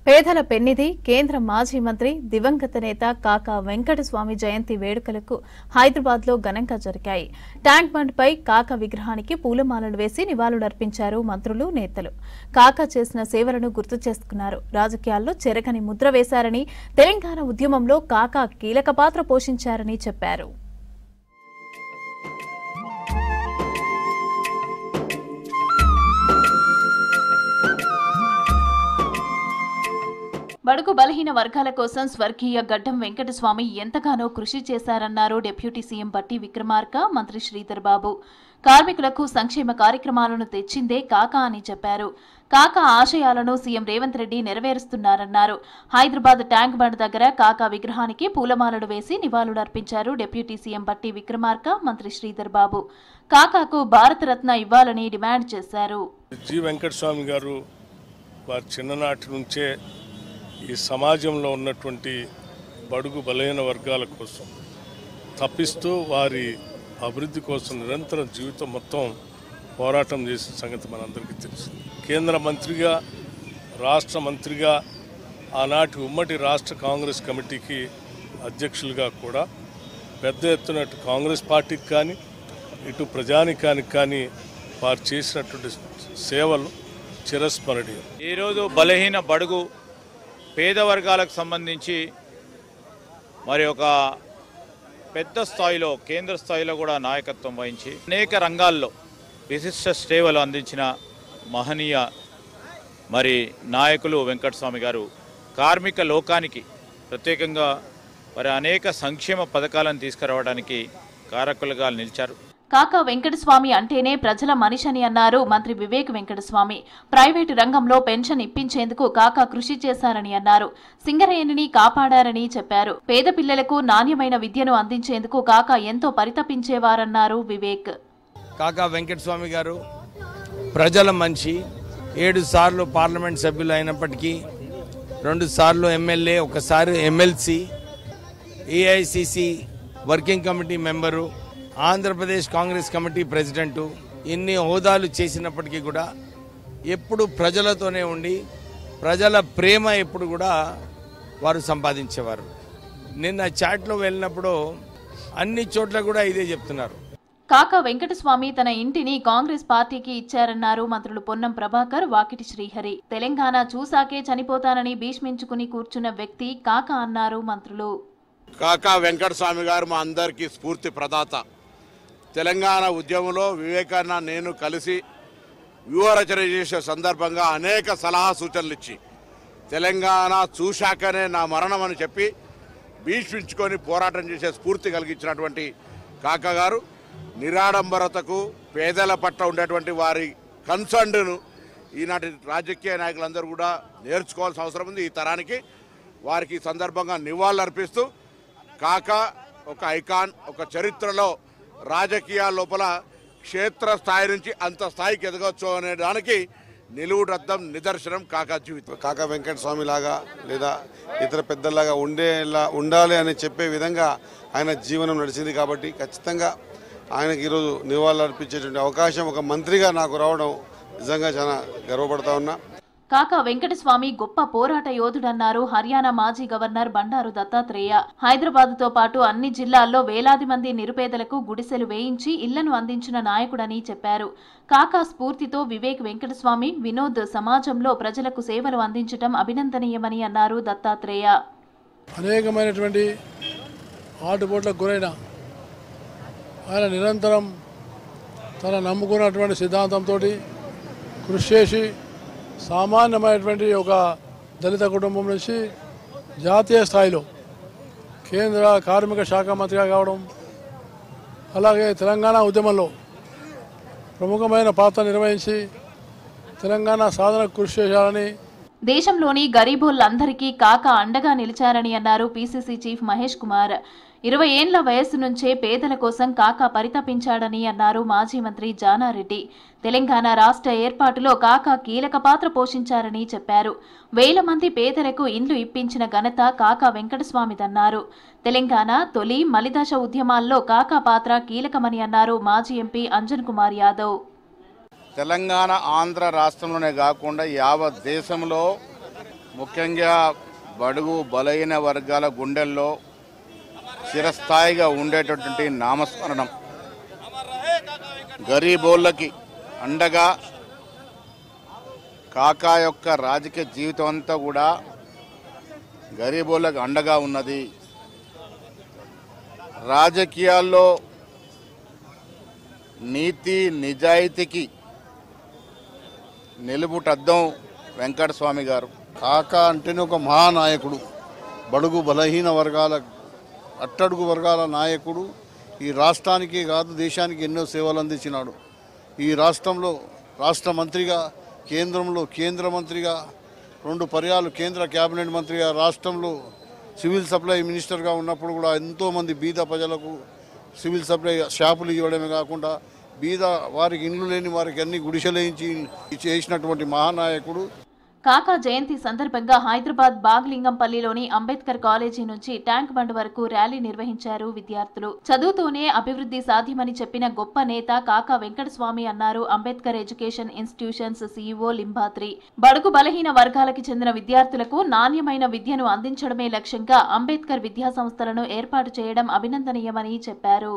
పేదల పెన్నిధి కేంద్ర మాజీ మంత్రి దివంగత నేత కాకా వెంకటస్వామి జయంతి వేడుకలకు హైదరాబాద్లో ఘనంగా జరిగాయి. ట్యాంక్ బండ్పై కాకా విగ్రహానికి పూలమాలలు వేసి నివాళులర్పించారు మంత్రులు, నేతలు. కాకా చేసిన సేవలను గుర్తు చేసుకున్నారు. రాజకీయాల్లో చెరగని ముద్ర వేశారని, తెలంగాణ ఉద్యమంలో కాకా కీలక పాత్ర పోషించారని చెప్పారు. బడుగు బలహీన వర్గాల కోసం స్వర్గీయ గడ్డం వెంకటస్వామి ఎంతగానో కృషి చేశారన్నారు డిప్యూటీ సీఎం బట్టి విక్రమార్క, మంత్రి శ్రీధర్ బాబు. కార్మికులకు సంక్షేమ కార్యక్రమాలను తెచ్చిందే కాకా అని చెప్పారు. కాకా ఆశయాలను సీఎం రేవంత్ రెడ్డి నెరవేరుస్తున్నారన్నారు. హైదరాబాద్ ట్యాంక్ బండ్ దగ్గర కాకా విగ్రహానికి పూలమాలలు వేసి నివాళులర్పించారు డిప్యూటీ సీఎం బట్టి విక్రమార్క, మంత్రి శ్రీధర్ బాబు. కాకాకు భారతరత్న ఇవ్వాలని డిమాండ్ చేశారు. జి వెంకటస్వామి గారు వారి చిన్ననాటి నుంచే ఈ సమాజంలో ఉన్నటువంటి బడుగు బలహీన వర్గాల కోసం తప్పిస్తూ వారి అభివృద్ధి కోసం నిరంతరం జీవితం మొత్తం పోరాటం చేసిన సంగతి మనందరికీ తెలిసింది. కేంద్ర మంత్రిగా, రాష్ట్ర మంత్రిగా, ఆనాటి ఉమ్మడి రాష్ట్ర కాంగ్రెస్ కమిటీకి అధ్యక్షులుగా కూడా పెద్ద ఎత్తున అటు కాంగ్రెస్ పార్టీకి కానీ ఇటు ప్రజానికానికి కానీ వారు చేసినటువంటి సేవలు చిరస్మరణీయం. ఈరోజు బలహీన బడుగు పేద వర్గాలకు సంబంధించి మరి ఒక పెద్ద స్థాయిలో కేంద్ర స్థాయిలో కూడా నాయకత్వం వహించి అనేక రంగాల్లో విశిష్ట సేవలు అందించిన మహనీయ మరి నాయకులు వెంకటస్వామి గారు కార్మిక లోకానికి ప్రత్యేకంగా మరి అనేక సంక్షేమ పథకాలను తీసుకురావడానికి కారకులుగా నిలిచారు. కాకా వెంకటస్వామి అంటేనే ప్రజల మనిషని అన్నారు మంత్రి వివేక్ వెంకటస్వామి. ప్రైవేటు రంగంలో పెన్షన్ ఇప్పించేందుకు కాకా కృషి చేశారని అన్నారు. సింగరేణిని కాపాడారని చెప్పారు. పేద పిల్లలకు నాణ్యమైన విద్యను అందించేందుకు కాకా ఎంతో పరితపించేవారన్నారు వివేక్. కాకా వెంకటస్వామి గారు ప్రజల మనిషి. 7 సార్లు పార్లమెంట్ సభ్యులు అయినప్పటికీ 2 సార్లు ఎమ్మెల్యే, 1 సారి MLC, AICC working committee member, Andhra Pradesh Congress committee president, ఇన్ని హోదాలు చేసినప్పటికీ కూడా ఎప్పుడు ప్రజలతోనే ఉండి ప్రజల ప్రేమ ఎప్పుడు కూడా వారు సంపాదించేవారు. నిన్న చాట్లో వెళ్ళినప్పుడు అన్ని చోట్ల కూడా ఇదే చెప్తున్నారు. కాకా వెంకటస్వామి తన ఇంటిని కాంగ్రెస్ పార్టీకి ఇచ్చారన్నారు మంత్రులు పొన్నం ప్రభాకర్, వాకిటి శ్రీహరి. తెలంగాణ చూసాకే చనిపోతానని భీష్మించుకుని కూర్చున్న వ్యక్తి కాకా అన్నారు మంత్రులు. కాకా వెంకటస్వామి గారు మా అందరికీ స్ఫూర్తి ప్రదాత. తెలంగాణ ఉద్యమంలో వివేకానంద నేను కలిసి వ్యూహరచన చేసే సందర్భంగా అనేక సలహా సూచనలు ఇచ్చి తెలంగాణ చూశాకనే నా మరణం అని చెప్పి భీష్మించుకొని పోరాటం చేసే స్ఫూర్తి కలిగించినటువంటి కాకా గారు నిరాడంబరతకు, పేదల పట్ల ఉండేటువంటి వారి కన్సర్న్ను ఈనాటి రాజకీయ నాయకులందరూ కూడా నేర్చుకోవాల్సిన అవసరం ఉంది. ఈ తరానికి వారికి ఈ సందర్భంగా నివాళులర్పిస్తూ కాకా ఒక ఐకాన్, ఒక చరిత్రలో రాజకీయాల లోపల క్షేత్ర స్థాయి నుంచి అంత స్థాయికి ఎదగవచ్చు అనే దానికి నిలువురద్దం, నిదర్శనం కాకా జీవితం. కాకా వెంకటస్వామి లాగా లేదా ఇతర పెద్దలాగా ఉండాలి అని చెప్పే విధంగా ఆయన జీవనం నడిచింది. కాబట్టి ఖచ్చితంగా ఆయనకి ఈరోజు నివాళులు అర్పించేటువంటి అవకాశం ఒక మంత్రిగా నాకు రావడం నిజంగా చాలా గర్వపడతా ఉన్నా. కాకా వెంకటస్వామి గొప్ప పోరాట యోధుడన్నారు హర్యానా మాజీ గవర్నర్ బండారు దత్తాత్రేయ. హైదరాబాద్తో పాటు అన్ని జిల్లాల్లో వేలాది మంది నిరుపేదలకు గుడిసెలు వేయించి ఇళ్లను అందించిన నాయకుడని చెప్పారు. కాకా స్ఫూర్తితో వివేక్ వెంకటస్వామి, వినోద్ సమాజంలో ప్రజలకు సేవలు అందించడం అభినందనీయమని అన్నారు దత్తాత్రేయ. అనేకమైనటువంటి ఆటుపోట్లకు గురైన ఆయన నిరంతరం తన నమ్ముకున్నటువంటి సిద్ధాంతంతో కృషి చేసి సామాన్యమైనటువంటి ఒక దళిత కుటుంబం నుంచి జాతీయ స్థాయిలో కేంద్ర కార్మిక శాఖ మంత్రిగా కావడం, అలాగే తెలంగాణ ఉద్యమంలో ప్రముఖమైన పాత్ర నిర్వహించి తెలంగాణ సాధనకు కృషి చేశారని, దేశంలోని గరీబులందరికీ కాకా అండగా నిలిచారని అన్నారు పీసీసీ చీఫ్ మహేష్ కుమార్. 20 ఏండ్ల వయస్సు నుంచే పేదల కోసం కాకా పరితపించాడని అన్నారు మాజీ మంత్రి జానారెడ్డి. తెలంగాణ రాష్ట్ర ఏర్పాటులో కాకా కీలక పాత్ర పోషించారని చెప్పారు. 1000 మంది పేదలకు ఇండ్లు ఇప్పించిన ఘనత కాకా వెంకటస్వామిదన్నారు. తెలంగాణ తొలి మలిదశ ఉద్యమాల్లో కాకా పాత్ర కీలకమని అన్నారు మాజీ ఎంపీ అంజన్ కుమార్ యాదవ్. తెలంగాణ ఆంధ్ర రాష్ట్రంలోనే కాకుండా యావత్ దేశంలో ముఖ్యంగా బడుగు బలహీన వర్గాల గుండెల్లో చిరస్థాయిగా ఉండేటటువంటి నామస్మరణం, గరీబోళ్ళకి అండగా కాకా యొక్క రాజకీయ జీవితం అంతా కూడా గరీబోళ్ళకి అండగా ఉన్నది. రాజకీయాల్లో నీతి నిజాయితీకి నిలుపుటద్దం వెంకటస్వామి గారు. కాకా అంటేనే ఒక మహానాయకుడు, బడుగు బలహీన వర్గాల అట్టడుగు వర్గాల నాయకుడు. ఈ రాష్ట్రానికి కాదు దేశానికి ఎన్నో సేవలు అందించినాడు. ఈ రాష్ట్రంలో రాష్ట్ర మంత్రిగా, కేంద్రంలో కేంద్ర మంత్రిగా, 2 పర్యాలు కేంద్ర కేబినెట్ మంత్రిగా, రాష్ట్రంలో సివిల్ సప్లై మినిస్టర్గా ఉన్నప్పుడు కూడా ఎంతోమంది బీద ప్రజలకు సివిల్ సప్లై షాపులు ఇవ్వడమే కాకుండా బీద వారికి ఇండ్లు లేని వారికి అన్ని గుడిసెలేయించి చేసినటువంటి మహానాయకుడు. కాకా జయంతి సందర్భంగా హైదరాబాద్ బాగ్లింగంపల్లిలోని అంబేద్కర్ కాలేజీ నుంచి ట్యాంక్ బండ్ వరకు ర్యాలీ నిర్వహించారు విద్యార్థులు. చదువుతోనే అభివృద్ధి సాధ్యమని చెప్పిన గొప్ప నేత కాకా వెంకటస్వామి అన్నారు Ambedkar education institutions CEO Limbadri. బడుగు బలహీన వర్గాలకి చెందిన విద్యార్థులకు నాణ్యమైన విద్యను అందించడమే లక్ష్యంగా అంబేద్కర్ విద్యా సంస్థలను ఏర్పాటు చేయడం అభినందనీయమని చెప్పారు.